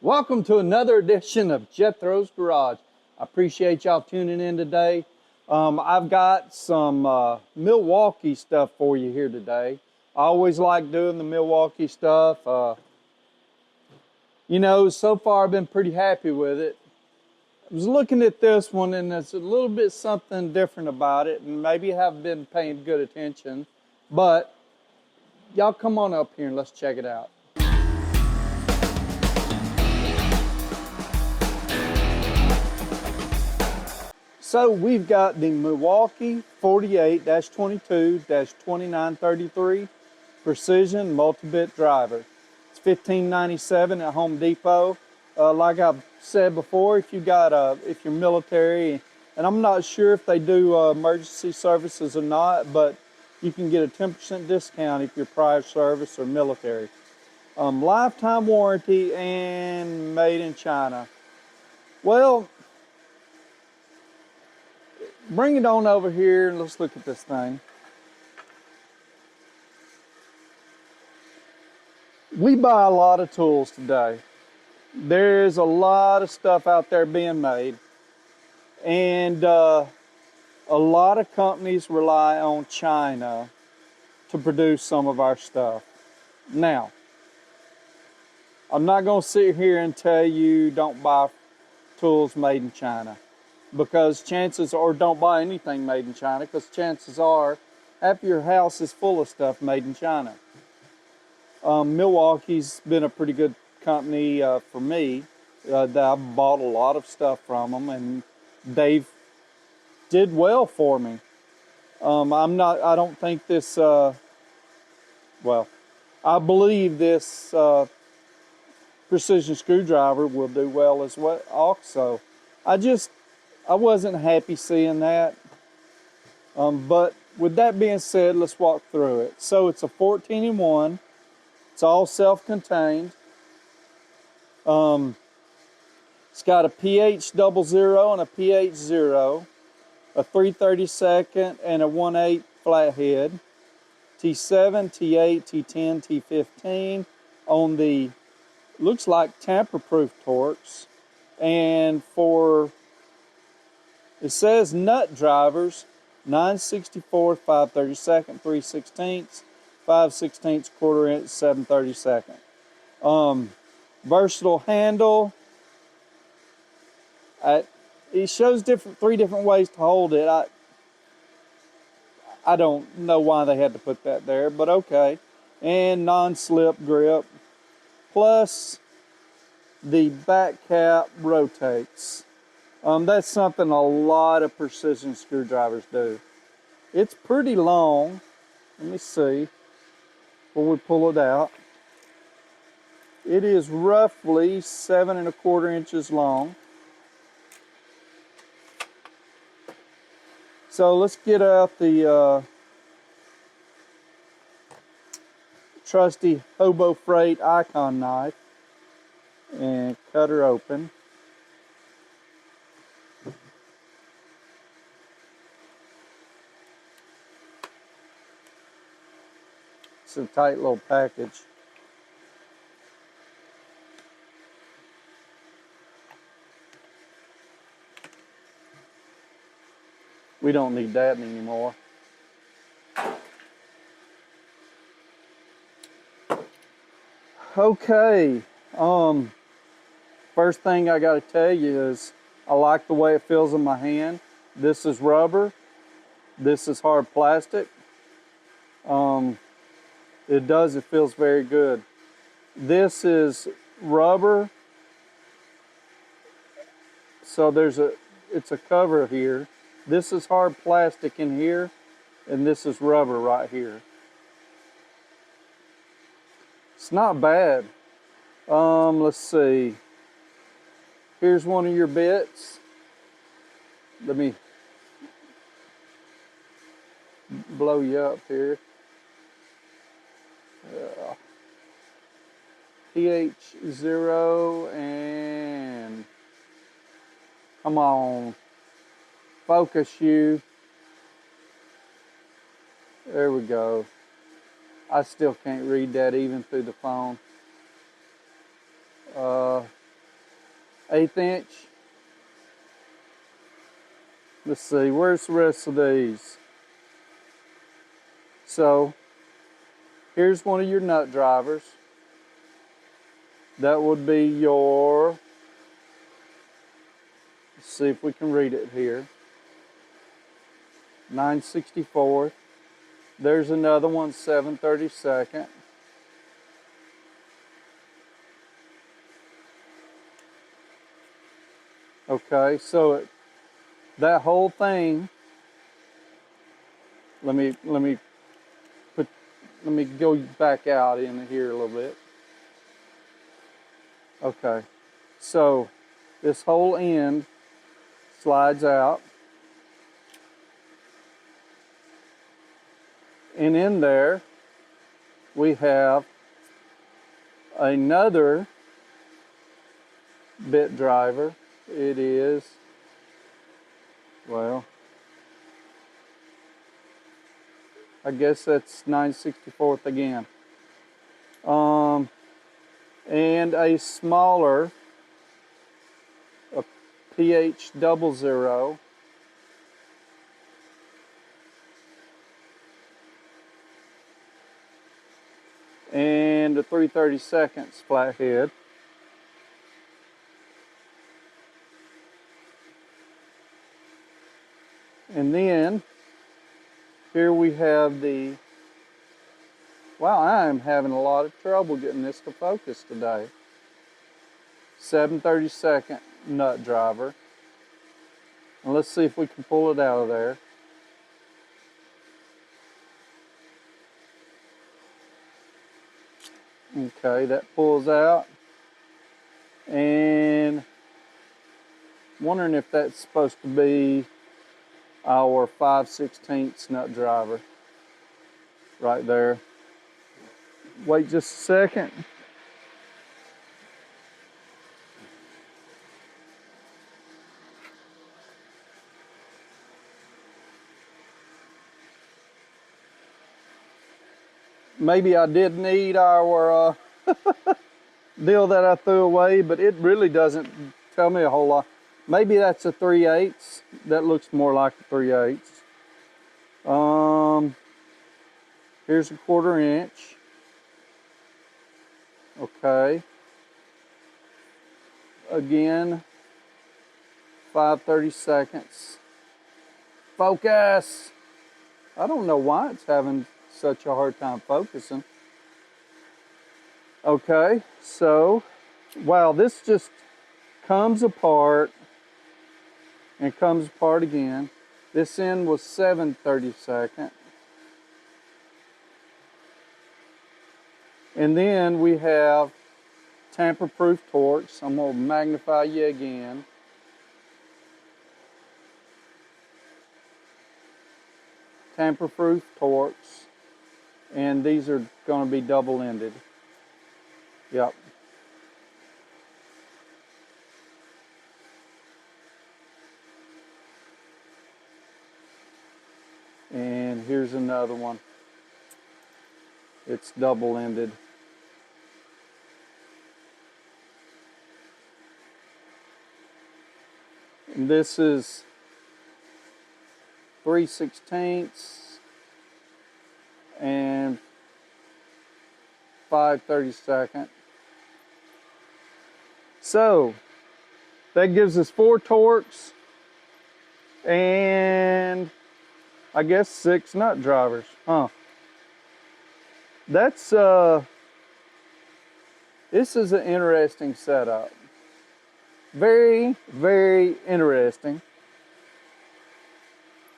Welcome to another edition of Jethro's Garage. I appreciate y'all tuning in today. I've got some Milwaukee stuff for you here today. I always like doing the Milwaukee stuff. So far I've been pretty happy with it. I was looking at this one and there's a little bit something different about it, and maybe I haven't been paying good attention, but y'all come on up here and let's check it out. So we've got the Milwaukee 48-22-2933 Precision Multi-Bit Driver. It's $15.97 at Home Depot. Like I've said before, if you're military, and I'm not sure if they do emergency services or not, but you can get a 10% discount if you're prior service or military. Lifetime warranty and made in China. Well, bring it on over here and let's look at this thing. We buy a lot of tools today. There's a lot of stuff out there being made, and a lot of companies rely on China to produce some of our stuff. Now, I'm not going to sit here and tell you don't buy tools made in China, because chances are, don't buy anything made in China, because chances are half your house is full of stuff made in China. Milwaukee's been a pretty good company for me. That I've bought a lot of stuff from them, and they've did well for me. I don't think this, I believe this precision screwdriver will do well as well also. I wasn't happy seeing that. But with that being said, let's walk through it. So it's a 14-in-1. It's all self-contained. It's got a pH 00 and a pH 0, a 3/32 and a 1/8 flathead, T7, T8, T10, T15 on the, looks like tamper-proof Torx. And it says nut drivers, 9/64, 5/32, 3/16, 5/16, 1/4 inch, 7/32. Versatile handle. It shows three different ways to hold it. I don't know why they had to put that there, but okay. And non-slip grip. Plus the back cap rotates. That's something a lot of precision screwdrivers do. It's pretty long. Let me see before we pull it out. It is roughly 7 1/4 inches long. So let's get out the trusty Hobo Freight Icon knife and cut her open. It's a tight little package. We don't need that anymore. Okay. First thing I got to tell you is I like the way it feels in my hand. This is rubber. This is hard plastic. It feels very good. This is rubber. So it's a cover here. This is hard plastic in here, and this is rubber right here. It's not bad. Let's see. Here's one of your bits. Let me blow you up here. pH 0 and come on, focus you. There we go. I still can't read that even through the phone. 1/8 inch. Let's see, where's the rest of these? So here's one of your nut drivers. That would be your, let's see if we can read it here, 9/64. There's another one, 7/32. Okay, so that whole thing, let me go back out in here a little bit. Okay, so this whole end slides out, and in there we have another bit driver. It is, well, I guess that's 9/64 again. And a smaller, a PH00. And a 3/32 flathead. And then here we have the, wow, I am having a lot of trouble getting this to focus today. 7/32 nut driver. And let's see if we can pull it out of there. Okay, that pulls out. And wondering if that's supposed to be our 5/16 nut driver right there. Wait just a second. Maybe I did need our deal that I threw away, but it really doesn't tell me a whole lot. Maybe that's a 3/8. That looks more like a 3/8. Here's a 1/4 inch. Okay. Again, 5/32. Focus! I don't know why it's having such a hard time focusing. Okay, so, wow, this just comes apart and comes apart again. This end was 7/32. And then we have tamper-proof Torx. I'm gonna magnify you again. Tamper-proof Torx. And these are gonna be double-ended. Yep. And here's another one. It's double-ended. And this is 3/16 and 5/32. So that gives us 4 Torx and I guess 6 nut drivers, huh? That's this is an interesting setup. Very, very interesting.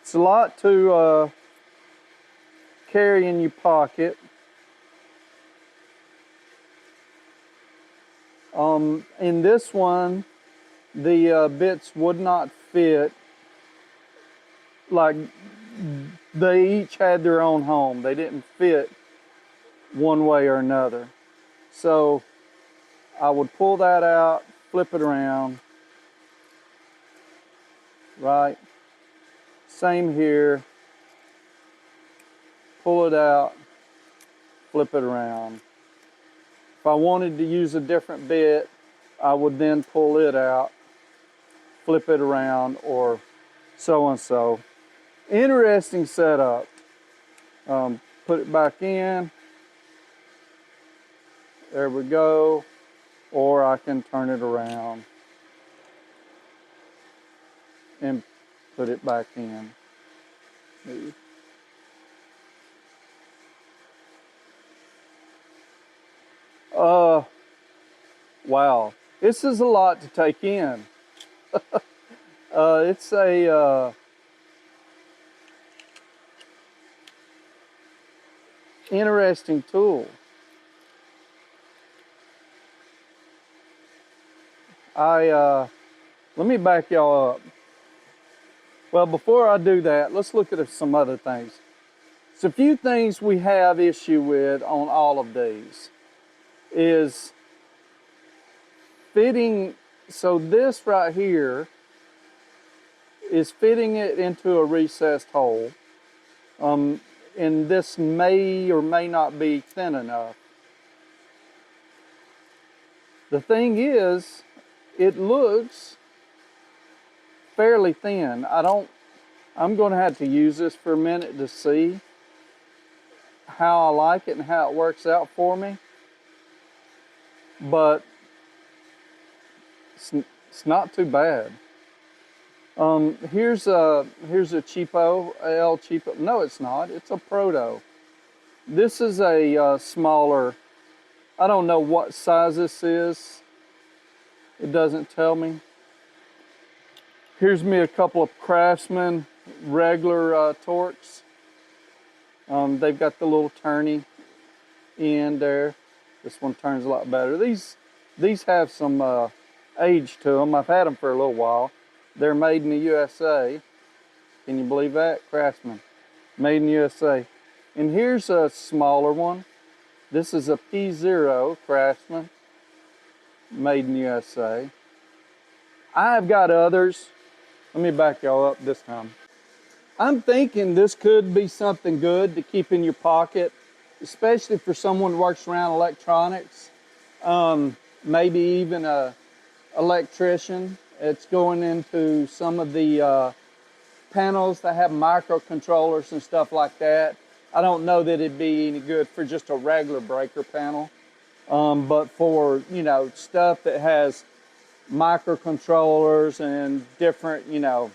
It's a lot to carry in your pocket. In this one, the bits would not fit. Like, they each had their own home. They didn't fit one way or another. So I would pull that out, flip it around, right? Same here. Pull it out, flip it around. If I wanted to use a different bit, I would then pull it out, flip it around, or so and so. Interesting setup. Put it back in. There we go. Or I can turn it around and put it back in. Wow, this is a lot to take in. It's a interesting tool. Let me back y'all up. Well, before I do that, let's look at some other things. So a few things we have issue with on all of these is fitting. So this right here is fitting it into a recessed hole. And this may or may not be thin enough. The thing is, it looks fairly thin. I'm going to have to use this for a minute to see how I like it and how it works out for me. But it's not too bad. Here's a cheapo, cheapo. No, it's not. It's a proto. This is a smaller. I don't know what size this is. It doesn't tell me. Here's me a couple of Craftsman regular torques. They've got the little turny in there. This one turns a lot better. These have some age to them. I've had them for a little while. They're made in the USA. Can you believe that? Craftsman, made in the USA. And here's a smaller one. This is a P0 Craftsman, made in the USA. I've got others. Let me back y'all up this time. I'm thinking this could be something good to keep in your pocket, especially for someone who works around electronics, maybe even a electrician. It's going into some of the panels that have microcontrollers and stuff like that. I don't know that it'd be any good for just a regular breaker panel, but for, you know, stuff that has microcontrollers and different, you know,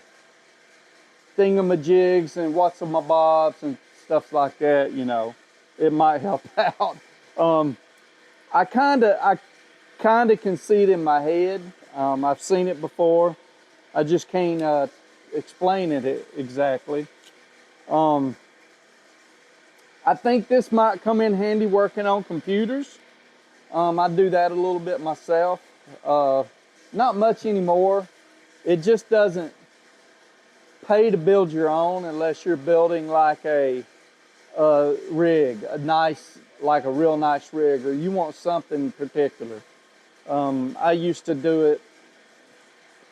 thingamajigs and what's-a-mabobs and stuff like that, you know, it might help out. I kind of can see it in my head. I've seen it before. I just can't explain it exactly. I think this might come in handy working on computers. I do that a little bit myself. Not much anymore. It just doesn't pay to build your own unless you're building like a rig, like a real nice rig, or you want something particular. I used to do it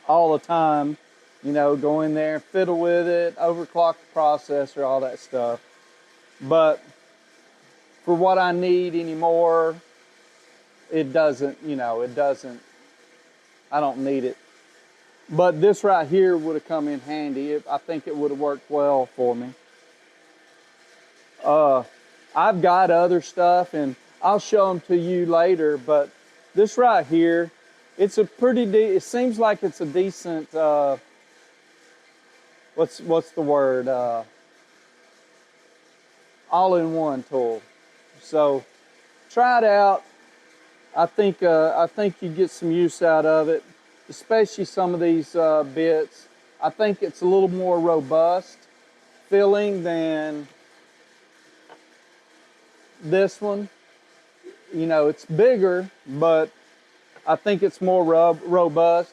all the time, you know, go in there, fiddle with it, overclock the processor, all that stuff. But for what I need anymore, it doesn't, you know, I don't need it. But this right here would have come in handy. I think it would have worked well for me. I've got other stuff, and I'll show them to you later, but this right here, it's a it seems like it's a decent, what's the word? All-in-one tool. So try it out. I think you get some use out of it, especially some of these bits. I think it's a little more robust feeling than this one. You know, it's bigger, but I think it's more robust,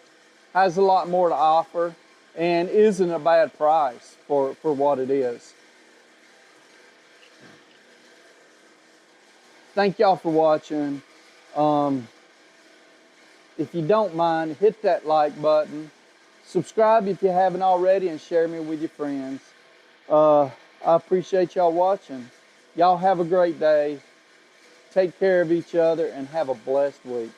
has a lot more to offer, and isn't a bad price for what it is. Thank y'all for watching. If you don't mind, hit that like button. Subscribe if you haven't already, and share me with your friends. I appreciate y'all watching. Y'all have a great day. Take care of each other and have a blessed week.